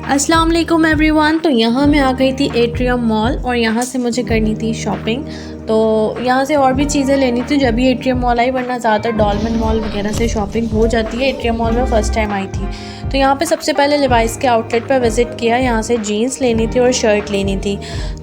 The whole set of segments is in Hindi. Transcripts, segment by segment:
अस्सलाम वालेकुम एवरीवन। तो यहाँ मैं आ गई थी एट्रियम मॉल और यहाँ से मुझे करनी थी शॉपिंग। तो यहाँ से और भी चीज़ें लेनी थी जब भी एट्रियम मॉल आई, वरना ज़्यादातर डॉलमेन मॉल वगैरह से शॉपिंग हो जाती है। एट्रियम मॉल में फ़र्स्ट टाइम आई थी तो यहाँ पे सबसे पहले लिवाइस के आउटलेट पर विज़िट किया। यहाँ से जीन्स लेनी थी और शर्ट लेनी थी,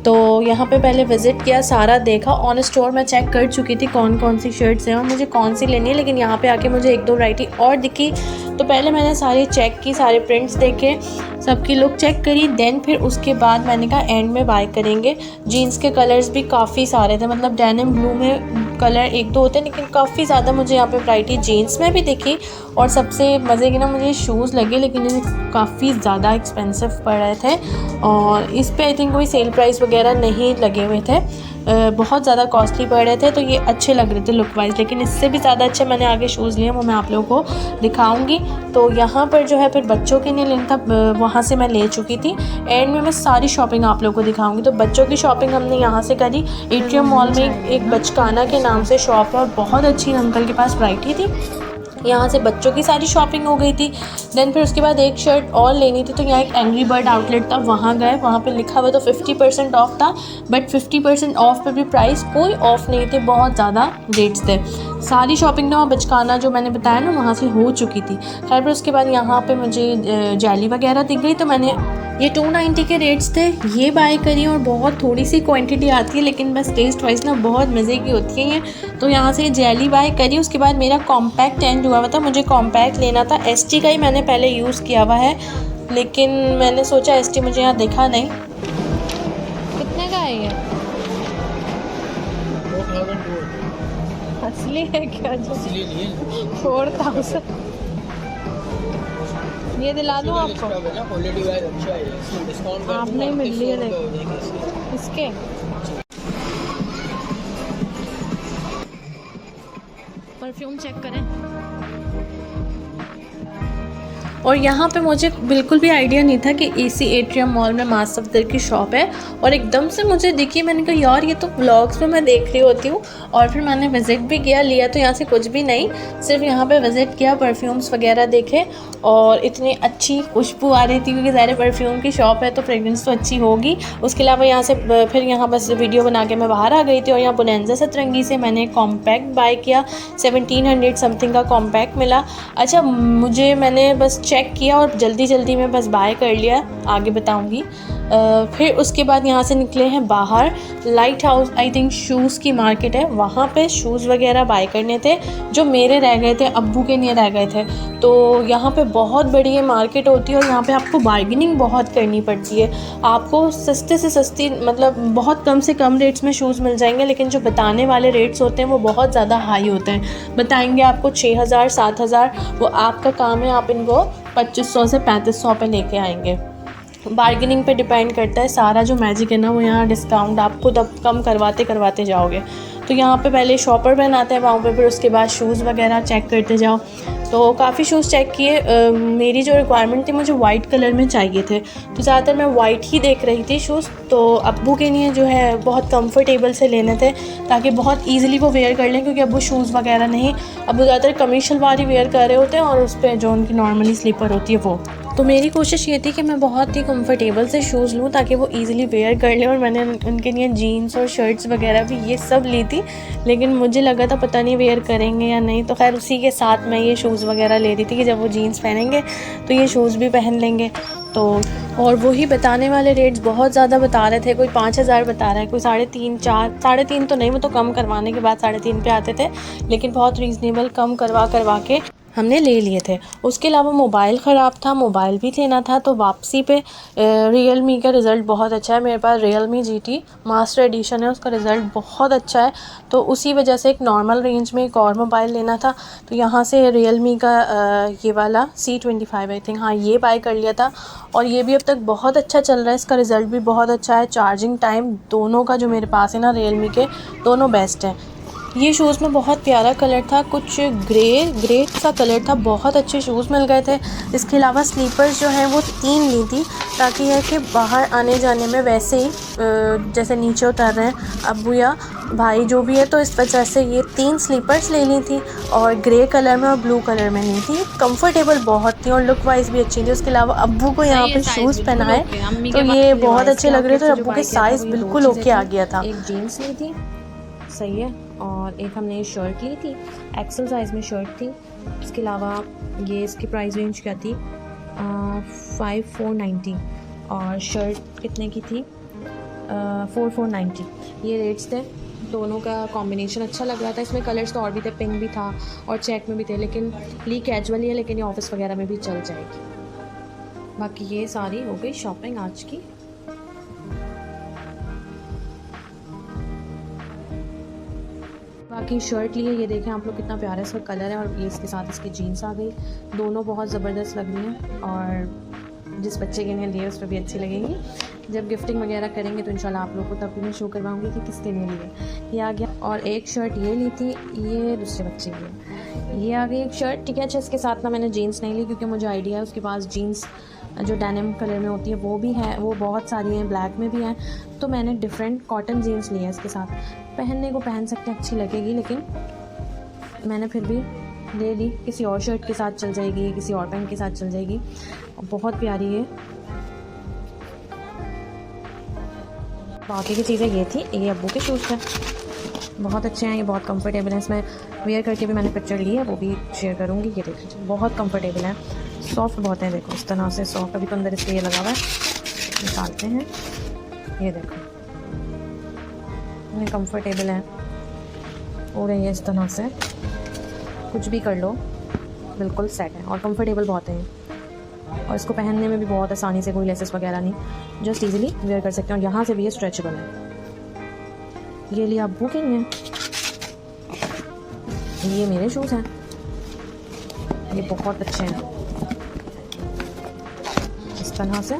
तो यहाँ पे पहले विज़िट किया, सारा देखा। ऑन स्टोर मैं चेक कर चुकी थी कौन कौन सी शर्ट्स हैं और मुझे कौन सी लेनी है, लेकिन यहाँ पे आके मुझे एक दो वैरायटी और दिखी। तो पहले मैंने सारी चेक की, सारे प्रिंट्स देखे, सबकी लुक चेक करी, देन फिर उसके बाद मैंने कहा एंड में बाय करेंगे। जीन्स के कलर्स भी काफ़ी सारे थे, मतलब डेनिम ब्लू में कलर एक दो होते हैं, लेकिन काफ़ी ज़्यादा मुझे यहाँ पे वैरायटी जीन्स में भी दिखी। और सबसे मज़े की ना मुझे शूज़ लगे, लेकिन ये काफ़ी ज़्यादा एक्सपेंसिव पड़ रहे थे और इस पे आई थिंक कोई सेल प्राइस वगैरह नहीं लगे हुए थे, बहुत ज़्यादा कॉस्टली पड़ रहे थे। तो ये अच्छे लग रहे थे लुक वाइज, लेकिन इससे भी ज़्यादा अच्छे मैंने आगे शूज़ लिए, वो मैं आप लोगों को दिखाऊंगी। तो यहाँ पर जो है फिर बच्चों के लिए लेना था, वहाँ से मैं ले चुकी थी। एंड में मैं सारी शॉपिंग आप लोगों को दिखाऊंगी। तो बच्चों की शॉपिंग हमने यहाँ से करी। एट्रियम मॉल में एक बचकाना के नाम से शॉप है और बहुत अच्छी अंकल के पास वैरायटी थी। यहाँ से बच्चों की सारी शॉपिंग हो गई थी। देन फिर उसके बाद एक शर्ट और लेनी थी, तो यहाँ एक एंग्री बर्ड आउटलेट था, वहाँ गए। वहाँ पे लिखा हुआ तो 50% ऑफ था, बट 50% ऑफ पे भी प्राइस कोई ऑफ नहीं थे, बहुत ज़्यादा रेट्स थे। सारी शॉपिंग ना बचकाना जो मैंने बताया ना वहाँ से हो चुकी थी। खैर फिर उसके बाद यहाँ पे मुझे जेली वगैरह दिख गई, तो मैंने ये 290 के रेट्स थे, ये बाय करी। और बहुत थोड़ी सी क्वांटिटी आती है, लेकिन बस टेस्ट वाइज ना बहुत मज़े की होती है ये। तो यहाँ से जेली बाय करी। उसके बाद मेरा कॉम्पैक्ट एंड हुआ था, मुझे कॉम्पैक्ट लेना था। एसटी का ही मैंने पहले यूज़ किया हुआ है, लेकिन मैंने सोचा एसटी मुझे यहाँ दिखा नहीं। कितने का है ये? असली है क्या? जो 4000 ये दिला दूँ आपको? आप नहीं मिल रही है, देखो इसके। परफ्यूम चेक करें। और यहाँ पे मुझे बिल्कुल भी आइडिया नहीं था कि इसी एट्रियम मॉल में माँ सफदर की शॉप है, और एकदम से मुझे दिखी। मैंने कहा यार ये तो व्लॉग्स में मैं देख रही होती हूँ। और फिर मैंने विज़िट भी किया, लिया तो यहाँ से कुछ भी नहीं, सिर्फ यहाँ पे विज़िट किया, परफ्यूम्स वगैरह देखे। और इतनी अच्छी खुशबू आ रही थी, क्योंकि ज़ाहिर परफ्यूम की शॉप है तो फ्रेगरेंस तो अच्छी होगी। उसके अलावा यहाँ से फिर यहाँ बस वीडियो बना के मैं बाहर आ गई थी। और यहाँ बोनेंजा सतरंगी से मैंने कॉम्पैक्ट बाय किया, 1700 समथिंग का कॉम्पैक्ट मिला। अच्छा, मैंने बस चेक किया और जल्दी जल्दी में बस बाय कर लिया, आगे बताऊंगी। फिर उसके बाद यहाँ से निकले हैं बाहर। Light house I think shoes की मार्केट है, वहाँ पे शूज़ वगैरह बाय करने थे जो मेरे रह गए थे, अब्बू के लिए रह गए थे। तो यहाँ पे बहुत बड़ी ये मार्केट होती है और यहाँ पे आपको बार्गेनिंग बहुत करनी पड़ती है। आपको सस्ते से सस्ती, मतलब बहुत कम से कम रेट्स में शूज़ मिल जाएंगे, लेकिन जो बताने वाले रेट्स होते हैं वो बहुत ज़्यादा हाई होते हैं। बताएंगे आपको 6000 7000, वो आपका काम है, आप इनको 2500 से 3500 पे लेके आएंगे। बार्गेनिंग पे डिपेंड करता है सारा जो मैजिक है ना, वो यहाँ डिस्काउंट आप खुद अब कम करवाते करवाते जाओगे। तो यहाँ पे पहले शॉपर बनाते हैं वहाँ पे, फिर उसके बाद शूज़ वगैरह चेक करते जाओ। तो काफ़ी शूज़ चेक किए। मेरी जो रिक्वायरमेंट थी, मुझे वाइट कलर में चाहिए थे, तो ज़्यादातर मैं वाइट ही देख रही थी शूज़। तो अब्बू के लिए जो है बहुत कंफर्टेबल से लेने थे, ताकि बहुत ईजिली वो वेयर कर लें, क्योंकि अब्बू शूज़ वगैरह नहीं, अब्बू ज़्यादातर कमीशन वाली वेयर कर रहे होते हैं और उस पर जो उनकी नॉर्मली स्लीपर होती है वो। तो मेरी कोशिश ये थी कि मैं बहुत ही कंफर्टेबल से शूज़ लूँ ताकि वो इजीली वेयर कर लें। और मैंने उनके लिए जीन्स और शर्ट्स वगैरह भी ये सब ली थी, लेकिन मुझे लगा था पता नहीं वेयर करेंगे या नहीं। तो खैर उसी के साथ मैं ये शूज़ वगैरह ले रही थी कि जब वो जीन्स पहनेंगे तो ये शूज़ भी पहन लेंगे। तो और वही बताने वाले रेट्स बहुत ज़्यादा बता रहे थे, कोई 5000 बता रहा है, कोई 3.5 4, 3.5 तो नहीं, वो तो कम करवाने के बाद 3.5 पे आते थे, लेकिन बहुत रीज़नेबल कम करवा के हमने ले लिए थे। उसके अलावा मोबाइल ख़राब था, मोबाइल भी लेना था, तो वापसी पे रियलमी का रिज़ल्ट बहुत अच्छा है। मेरे पास रियलमी GT मास्टर एडिशन है, उसका रिज़ल्ट बहुत अच्छा है। तो उसी वजह से एक नॉर्मल रेंज में एक और मोबाइल लेना था, तो यहाँ से रियलमी का ये वाला C25 आई थिंक, हाँ ये बाय कर लिया था। और ये भी अब तक बहुत अच्छा चल रहा है, इसका रिज़ल्ट भी बहुत अच्छा है। चार्जिंग टाइम दोनों का जो मेरे पास है ना रियलमी के, दोनों बेस्ट हैं। ये शूज़ में बहुत प्यारा कलर था, कुछ ग्रे सा कलर था, बहुत अच्छे शूज़ मिल गए थे। इसके अलावा स्लीपर्स जो हैं वो 3 ली थी, ताकि है कि बाहर आने जाने में वैसे ही जैसे नीचे उतर रहे हैं अब्बू या भाई जो भी है, तो इस वजह से ये 3 स्लीपर्स लेनी थी और ग्रे कलर में और ब्लू कलर में नहीं थी। कंफर्टेबल बहुत थी और लुक वाइज भी अच्छी थी। उसके अलावा अब्बू को यहाँ पे शूज़ पहनाए तो ये बहुत अच्छे लग रहे थे और अब्बू के साइज़ बिल्कुल ओके आ गया था। एक जीन्स ली थी, सही है, और एक हमने शर्ट ली थी, एक्सेल साइज़ में शर्ट थी। इसके अलावा ये इसकी प्राइस रेंज क्या थी, 5490 और शर्ट कितने की थी, 4490। ये रेट्स थे। दोनों का कॉम्बिनेशन अच्छा लग रहा था। इसमें कलर्स तो और भी थे, पिंक भी था और चेक में भी थे, लेकिन ली कैजुअल ही है, लेकिन ये ऑफिस वगैरह में भी चल जाएगी। बाकी ये सारी हो गई शॉपिंग आज की। बाकी शर्ट लिए, ये देखें आप लोग कितना प्यारा इसका कलर है और ये इसके साथ इसकी जीन्स आ गई। दोनों बहुत ज़बरदस्त लग रही हैं और जिस बच्चे के लिए लिए उस पर भी अच्छी लगेंगी। जब गिफ्टिंग वगैरह करेंगे तो इंशाल्लाह आप लोगों को तब भी मैं शो करवाऊंगी कि किसके लिए लिए। ये आ गया। और एक शर्ट ये ली थी, ये दूसरे बच्चे की है। ये आ गई एक शर्ट, ठीक है। अच्छा, इसके साथ ना मैंने जीन्स नहीं ली क्योंकि मुझे आइडिया है उसके पास जीन्स जो डेनिम कलर में होती है वो भी है, वो बहुत सारी हैं, ब्लैक में भी हैं, तो मैंने डिफरेंट कॉटन जीन्स ली है इसके साथ। पहनने को पहन सकते हैं, अच्छी लगेगी, लेकिन मैंने फिर भी ले ली। किसी और शर्ट के साथ चल जाएगी, किसी और पैंट के साथ चल जाएगी। और बहुत प्यारी है। बाकी की चीज़ें ये थी। ये अब्बू के शूज़ थे, बहुत अच्छे हैं, ये बहुत कंफर्टेबल हैं। इसमें वेयर करके भी मैंने पिक्चर ली है, वो भी शेयर करूँगी। ये देख लीजिए, बहुत कंफर्टेबल है, सॉफ्ट बहुत है। देखो इस तरह से सॉफ्ट। अभी तो अंदर इसके ये लगा हुआ है, निकालते हैं। ये देखो ये कंफर्टेबल है और ये इस तरह से कुछ भी कर लो, बिल्कुल सेट है और कंफर्टेबल बहुत है। और इसको पहनने में भी बहुत आसानी से, कोई लेसेस वगैरह नहीं, जस्ट इजीली वेयर कर सकते हैं। और यहाँ से भी ये स्ट्रेचेबल है। ये लिए अब्बू के लिए, ये मेरे शूज़ हैं, ये बहुत अच्छे हैं। इस तरह से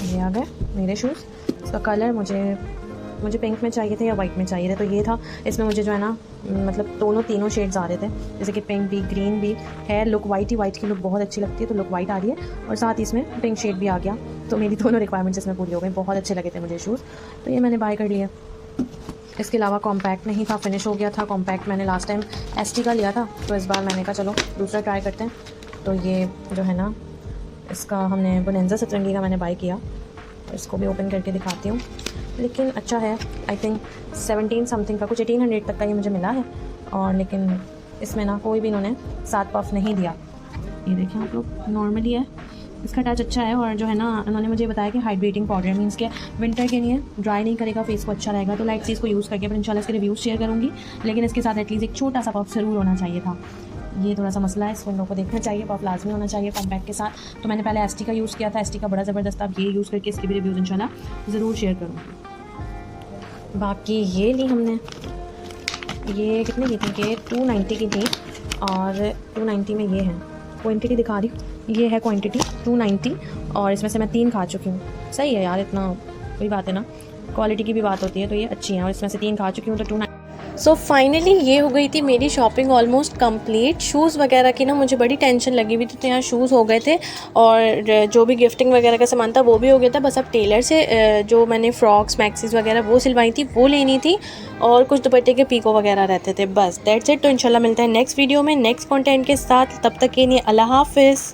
ये आ गए मेरे शूज़। इसका कलर मुझे पिंक में चाहिए थे या वाइट में चाहिए थे, तो ये था। इसमें मुझे जो है ना, मतलब तीनों शेड्स आ रहे थे, जैसे कि पिंक भी, ग्रीन भी है। लुक वाइट ही, वाइट की लुक बहुत अच्छी लगती है, तो लुक वाइट आ रही है और साथ ही इसमें पिंक शेड भी आ गया। तो मेरी दोनों रिक्वायरमेंट्स इसमें पूरी हो गई। बहुत अच्छे लगे थे मुझे शूज़, तो ये मैंने बाय कर लिए। इसके अलावा कॉम्पैक्ट नहीं था, फिनिश हो गया था। कॉम्पैक्ट मैंने लास्ट टाइम ST का लिया था, तो इस बार मैंने कहा चलो दूसरा ट्राई करते हैं। तो ये जो है ना, इसका हमने बोनेंजा सतरंगी का मैंने बाय किया। इसको भी ओपन करके दिखाती हूँ, लेकिन अच्छा है। आई थिंक 17 समथिंग का, कुछ 1800 तक का ये मुझे मिला है। और लेकिन इसमें ना कोई भी इन्होंने साथ पफ नहीं दिया। ये देखें आप लोग, नॉर्मली है, इसका टच अच्छा है। और जो है ना, उन्होंने मुझे बताया कि हाइड्रेटिंग पाउडर, मीन्स के विंटर के लिए ड्राई नहीं करेगा, फेस को अच्छा रहेगा। तो लाइक चीज़ को यूज़ करके, पर इंशाल्लाह इसके रिव्यूज़ शेयर करूँगी। लेकिन इसके साथ एटलीस्ट एक छोटा सा पफ ज़रूर होना चाहिए था। ये थोड़ा सा मसला है, इसको लोगों को देखना चाहिए। पफ लाजमी होना चाहिए कॉम्पैक्ट के साथ। तो मैंने पहले ST का यूज़ किया था, ST का बड़ा ज़बरदस्त। अब ये यूज़ करके इसके भी रिव्यूज़ इंशाल्लाह ज़रूर शेयर करूँगी। बाकी ये ली हमने, ये कितने की थी, कि 290 की थी। और 290 में ये है, क्वांटिटी दिखा रही हूँ, ये है क्वांटिटी 290 और इसमें से मैं 3 खा चुकी हूँ। सही है यार, इतना कोई बात है ना, क्वालिटी की भी बात होती है। तो ये अच्छी है और इसमें से 3 खा चुकी हूँ, तो 290। सो फाइनली ये हो गई थी मेरी शॉपिंग ऑलमोस्ट कंप्लीट। शूज़ वगैरह की ना मुझे बड़ी टेंशन लगी हुई थी, तो यहाँ शूज़ हो गए थे और जो भी गिफ्टिंग वगैरह का सामान था वो भी हो गया था। बस अब टेलर से जो मैंने फ्रॉक्स, मैक्सीज वगैरह वो सिलवाई थी वो लेनी थी और कुछ दुपट्टे के पीको वगैरह रहते थे। बस दैट्स इट। तो इंशाल्लाह मिलते हैं नेक्स्ट वीडियो में नेक्स्ट कंटेंट के साथ। तब तक के लिए अल्लाह हाफिज़।